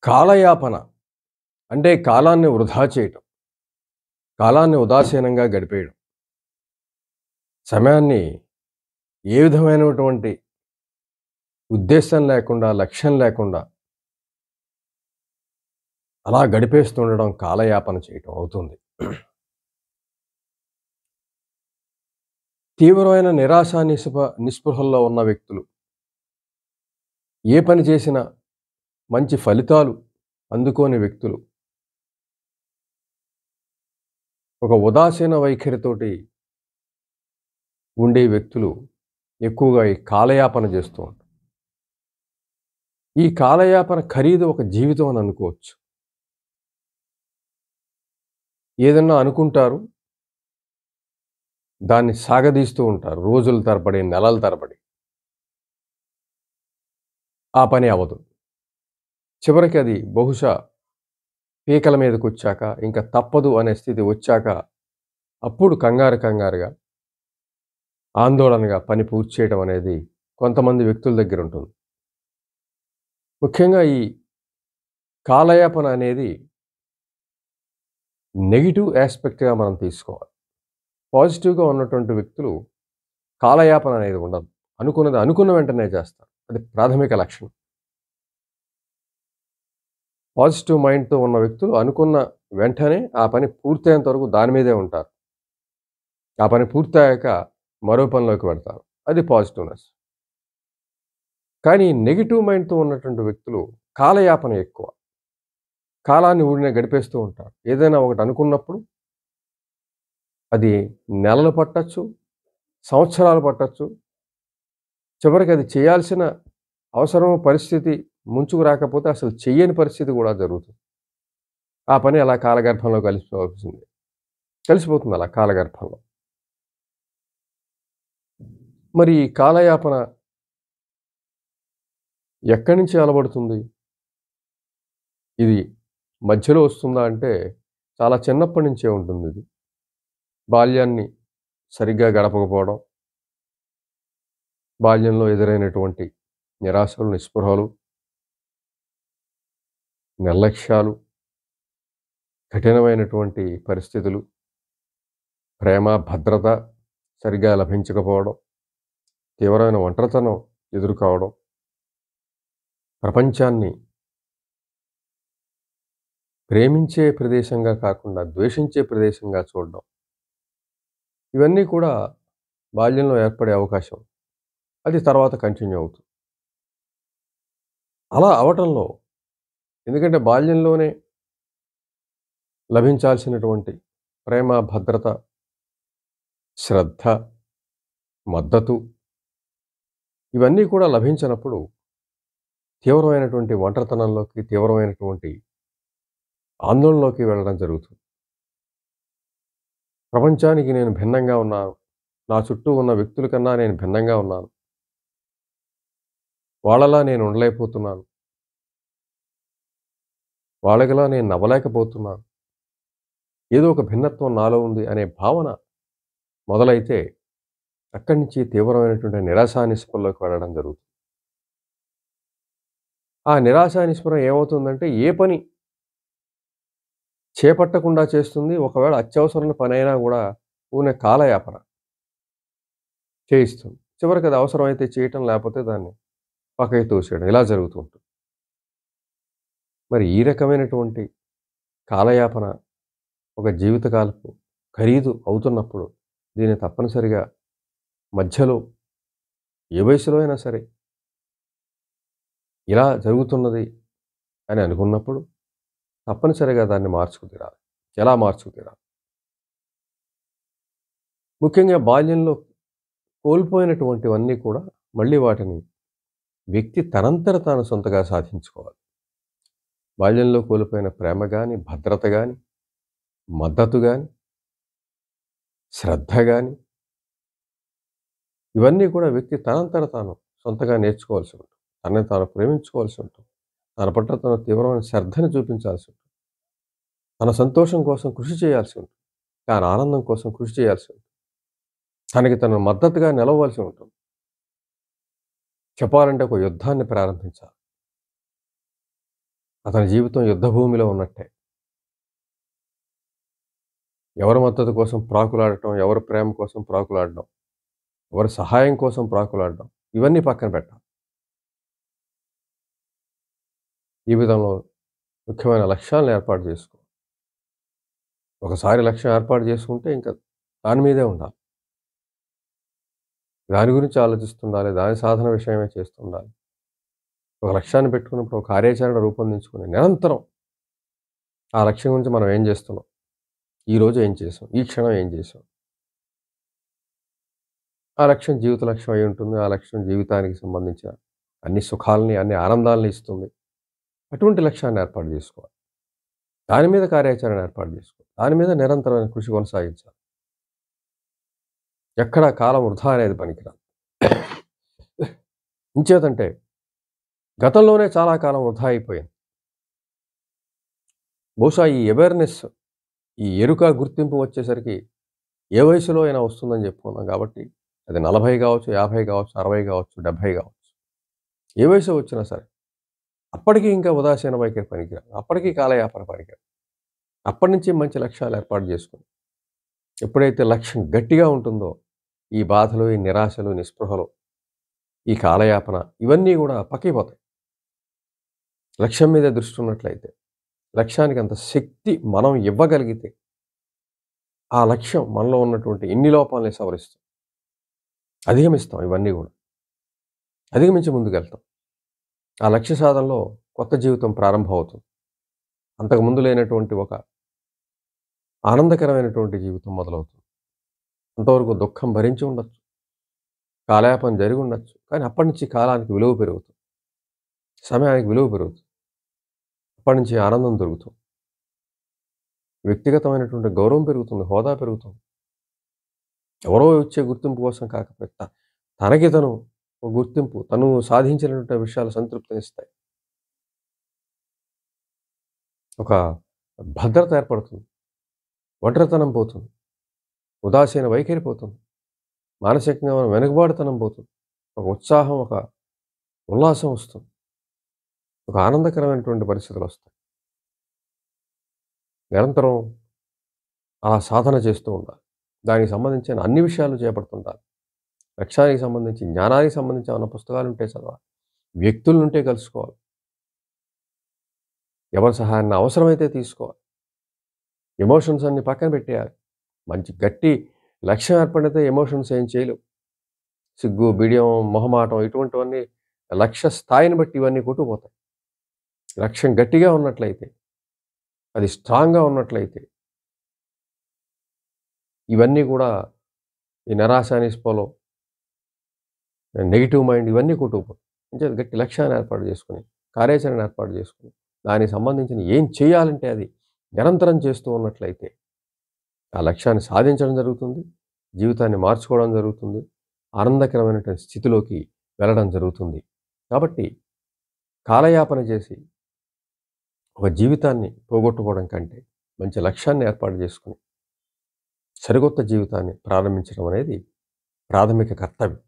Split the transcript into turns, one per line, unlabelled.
కాలయాపన అంటే కాలాన్ని వృధా చేయటం. కాలాన్ని ఉదాసీనంగా గడిపేయడం. సమయాన్ని ఏ విధమైనటువంటి ఉద్దేశం లేకుండా, లక్ష్యం లేకుండా అలా గడిపేస్తుండడం కాలయాపన చేయటం అవుతుంది. తీవ్రమైన నిరాశ, నిస్పృహల్లో ఉన్న వ్యక్తులు ఏ పని చేసినా మంచి ఫలితాలు అందుకోని వ్యక్తులు ఒక ఉదాసీన వైఖరితోటి ఉండే వ్యక్తులు ఎక్కువగా ఈ కాలయాపన చేస్తూ ఉంటారు. ఈ కాలయాపన ఖరీదు ఒక జీవితం అని అనుకోవచ్చు. ఏదన్నా అనుకుంటారు, దాన్ని సాగదీస్తూ ఉంటారు. రోజుల తరబడి, నెలల తరబడి. ఆ పని అవ్వదు. చివరికి అది బహుశా పీకల మీదకొచ్చాక, ఇంక తప్పదు అనే స్థితి వచ్చాక, అప్పుడు కంగారుగా, ఆందోళనగా పని పూర్తి చేయడం అనేది కొంతమంది వ్యక్తుల దగ్గరుంటుంది. ముఖ్యంగా ఈ కాలయాపన అనేది నెగెటివ్ యాస్పెక్ట్‌గా మనం తీసుకోవాలి. పాజిటివ్‌గా ఉన్నటువంటి వ్యక్తులు కాలయాపన అనేది ఉండదు. అనుకున్నది అనుకున్న వెంటనే చేస్తారు. అది ప్రాథమిక లక్షణం. పాజిటివ్ మైండ్‌తో ఉన్న వ్యక్తులు అనుకున్న వెంటనే ఆ పని పూర్తయ్యేంత వరకు దాని మీదే ఉంటారు. ఆ పని పూర్తయ్యాక మరో పనిలోకి వెడతారు. అది పాజిటివ్‌నెస్. కానీ నెగెటివ్ మైండ్‌తో ఉన్నటువంటి వ్యక్తులు కాలయాపన ఎక్కువ. కాలాన్ని ఊరినే గడిపేస్తూ ఉంటారు. ఏదైనా ఒకటి అనుకున్నప్పుడు అది నెలలు పట్టొచ్చు, సంవత్సరాలు పట్టొచ్చు. చివరికి అది చేయాల్సిన అవసరం, పరిస్థితి ముంచుకు రాకపోతే అసలు చెయ్యని పరిస్థితి గూడా జరుగుతుంది. ఆ పని అలా కాలగర్భంలో కలిసిపోతుంది అలా కాలగర్భంలో. మరి ఈ కాలయాపన ఎక్కడి నుంచి అలవడుతుంది? ఇది మధ్యలో వస్తుందా అంటే చాలా చిన్నప్పటి నుంచే ఉంటుందిది. బాల్యాన్ని సరిగ్గా గడపకపోవడం, బాల్యంలో ఎదురైనటువంటి నిరాశలు, నిస్పృహలు, నిర్లక్ష్యాలు, కఠినమైనటువంటి పరిస్థితులు, ప్రేమ, భద్రత సరిగ్గా లభించకపోవడం, తీవ్రమైన ఒంటరితనం ఎదుర్కోవడం, ప్రపంచాన్ని ప్రేమించే ప్రదేశంగా కాకుండా ద్వేషించే ప్రదేశంగా చూడడం. ఇవన్నీ కూడా బాల్యంలో ఏర్పడే అవకాశం. అది తర్వాత కంటిన్యూ అవుతుంది. అలా అవ్వటంలో ఎందుకంటే బాల్యంలోనే లభించాల్సినటువంటి ప్రేమ, భద్రత, శ్రద్ధ, మద్దతు ఇవన్నీ కూడా లభించనప్పుడు తీవ్రమైనటువంటి ఒంటరితనంలోకి, తీవ్రమైనటువంటి ఆందోళనలోకి వెళ్ళడం జరుగుతుంది. ప్రపంచానికి నేను భిన్నంగా ఉన్నాను. నా చుట్టూ ఉన్న వ్యక్తుల కన్నా నేను భిన్నంగా ఉన్నాను. వాళ్ళలా నేను ఉండలేకపోతున్నాను. వాళ్ళకిలా నేను నవ్వలేకపోతున్నాను. ఏదో ఒక భిన్నత్వం నాలో ఉంది అనే భావన మొదలైతే అక్కడి నుంచి తీవ్రమైనటువంటి నిరాశా నిస్పృహల్లోకి వెళ్ళడం జరుగుతుంది. ఆ నిరాశా నిస్పృహ ఏమవుతుందంటే ఏ పని చేపట్టకుండా చేస్తుంది. ఒకవేళ అత్యవసరమైన పనైనా గూడా ఊరినే కాలయాపన చేయిస్తుంది. చివరికి అది అవసరమైతే చేయటం లేకపోతే దాన్ని పక్కకి తోసేయడం ఇలా జరుగుతూ ఉంటుంది. మరి ఈ రకమైనటువంటి కాలయాపన ఒక జీవితకాలపు ఖరీదు అవుతున్నప్పుడు దీన్ని తప్పనిసరిగా మధ్యలో ఏ వయసులో అయినా సరే ఇలా జరుగుతున్నది అని అనుకున్నప్పుడు తప్పనిసరిగా దాన్ని మార్చుకు తీరాలి. ఎలా మార్చుకు తీరాలి? ముఖ్యంగా బాల్యంలో కోల్పోయినటువంటివన్నీ కూడా మళ్ళీ వాటిని వ్యక్తి తనంతట తాను సొంతగా సాధించుకోవాలి. బాల్యంలో కోల్పోయిన ప్రేమ గాని, భద్రత గాని, మద్దతు గాని, శ్రద్ధ గాని ఇవన్నీ కూడా వ్యక్తి తనంతట తాను సొంతగా నేర్చుకోవాల్సి ఉంటుంది. తనని తాను ప్రేమించుకోవాల్సి ఉంటుంది. తన పట్ల తన తీవ్రమైన శ్రద్ధను చూపించాల్సి ఉంటుంది. తన సంతోషం కోసం కృషి చేయాల్సి ఉంటుంది. తన ఆనందం కోసం కృషి చేయాల్సి ఉంటుంది. తనకి తను మద్దతుగా నిలవవలసి ఉంటుంది. చెప్పాలంటే ఒక యుద్ధాన్ని ప్రారంభించాలి. అతని జీవితం యుద్ధభూమిలో ఉన్నట్టే. ఎవరి మద్దతు కోసం ప్రాకులాడటం, ఎవరి ప్రేమ కోసం ప్రాకులాడడం, ఎవరి సహాయం కోసం ప్రాకులాడడం, ఇవన్నీ పక్కన పెట్టాలి. జీవితంలో ముఖ్యమైన లక్ష్యాలను ఏర్పాటు చేసుకో. ఒకసారి లక్ష్యం ఏర్పాటు చేసుకుంటే ఇంకా దాని మీదే ఉండాలి. దాని గురించి ఆలోచిస్తుండాలి. దాని సాధన విషయమే చేస్తుండాలి. ఒక లక్ష్యాన్ని పెట్టుకున్నప్పుడు ఒక కార్యాచరణ రూపొందించుకొని నిరంతరం ఆ లక్ష్యం గురించి మనం ఏం చేస్తున్నాం? ఈరోజు ఏం చేసాం? ఈ క్షణం ఏం చేసాం? ఆ లక్ష్యం జీవిత లక్ష్యం అయి ఉంటుంది. ఆ లక్ష్యం జీవితానికి సంబంధించిన అన్ని సుఖాలని, అన్ని ఆనందాలని ఇస్తుంది. అటువంటి లక్ష్యాన్ని ఏర్పాటు చేసుకోవాలి. దాని మీద కార్యాచరణ ఏర్పాటు చేసుకోవాలి. దాని మీద నిరంతరమైన కృషి కొనసాగించాలి. ఎక్కడ కాలం వృధా అనేది పనికిరాదు. ఇంచేతంటే గతంలోనే చాలా కాలం వృధా అయిపోయింది. బహుశా ఈ అవేర్‌నెస్, ఈ ఎరుక, గుర్తింపు వచ్చేసరికి ఏ వయసులో అయినా వస్తుందని చెప్పుకున్నాం కాబట్టి, అది 40 కావచ్చు, 50 కావచ్చు, 60 కావచ్చు, 70 కావచ్చు. ఏ వయసు వచ్చినా సరే, అప్పటికి ఇంకా ఉదాసీన వైఖరి పనికిరాదు. అప్పటికి కాలయాపన పనికిరాదు. అప్పటినుంచి మంచి లక్ష్యాలు ఏర్పాటు చేసుకొని, ఎప్పుడైతే లక్ష్యం గట్టిగా ఉంటుందో, ఈ బాధలు, ఈ నిరాశలు, నిస్పృహలు, ఈ కాలయాపన ఇవన్నీ కూడా పక్కిపోతాయి. లక్ష్యం మీదే దృష్టి ఉన్నట్లయితే, లక్ష్యానికి అంత శక్తి మనం ఇవ్వగలిగితే, ఆ లక్ష్యం మనలో ఉన్నటువంటి ఎన్ని లోపాలని సవరిస్తుంది. అధిగమిస్తాం ఇవన్నీ గూడా. అధిగమించి ముందుకెళ్తాం. ఆ లక్ష్య సాధనలో కొత్త జీవితం ప్రారంభమవుతుంది. అంతకుముందు లేనటువంటి ఒక ఆనందకరమైనటువంటి జీవితం మొదలవుతుంది. అంతవరకు దుఃఖం భరించి ఉండొచ్చు. కాలయాపన జరిగి ఉండొచ్చు. కానీ అప్పటి నుంచి కాలానికి విలువ పెరుగుతుంది. సమయానికి విలువ పెరుగుతుంది. అప్పటి నుంచి ఆనందం దొరుకుతుంది. వ్యక్తిగతమైనటువంటి గౌరవం పెరుగుతుంది. హోదా పెరుగుతుంది. ఎవరో ఇచ్చే గుర్తింపు కోసం కాకపోతే తనకి తను ఒక గుర్తింపు, తను సాధించినటువంటి విషయాలు సంతృప్తినిస్తాయి. ఒక భద్రత ఏర్పడుతుంది. ఒంటరితనం పోతుంది. ఉదాసీన వైఖరి పోతుంది. మానసికంగా వెనుకబాటుతనం పోతుంది. ఒక ఉత్సాహం, ఒక ఉల్లాసం వస్తుంది. ఒక ఆనందకరమైనటువంటి పరిస్థితులు వస్తాయి. నిరంతరం అలా సాధన చేస్తూ ఉండాలి. దానికి సంబంధించిన అన్ని విషయాలు చేపడుతుండాలి. లక్ష్యానికి సంబంధించి, జ్ఞానానికి సంబంధించి ఏమన్నా పుస్తకాలుంటే చదవాలి. వ్యక్తులుంటే కలుసుకోవాలి. ఎవరి సహాయాన్ని అవసరమైతే తీసుకోవాలి. ఎమోషన్స్ అన్ని పక్కన పెట్టేయాలి. మంచి గట్టి లక్ష్యం ఏర్పడితే ఎమోషన్స్ ఏం చేయలేవు. సిగ్గు, బిడియం, మొహమాటం ఇటువంటివన్నీ లక్ష్య స్థాయిని బట్టి ఇవన్నీ కొట్టుకుపోతాయి. లక్ష్యం గట్టిగా ఉన్నట్లయితే, అది స్ట్రాంగ్‌గా ఉన్నట్లయితే, ఇవన్నీ కూడా ఈ నిరాశ, నిస్పృహలు, నెగెటివ్ మైండ్ ఇవన్నీ కొట్టుకుపోతాయి. అంచేత గట్టి లక్ష్యాన్ని ఏర్పాటు చేసుకొని, కార్యాచరణ ఏర్పాటు చేసుకొని, దానికి సంబంధించిన ఏం చేయాలంటే అది నిరంతరం చేస్తూ ఉన్నట్లయితే, ఆ లక్ష్యాన్ని సాధించడం జరుగుతుంది. జీవితాన్ని మార్చుకోవడం జరుగుతుంది. ఆనందకరమైనటువంటి స్థితిలోకి వెళ్ళడం జరుగుతుంది. కాబట్టి కాలయాపన చేసి ఒక జీవితాన్ని పోగొట్టుకోవడం కంటే మంచి లక్ష్యాన్ని ఏర్పాటు చేసుకొని సరికొత్త జీవితాన్ని ప్రారంభించడం అనేది ప్రాథమిక కర్తవ్యం.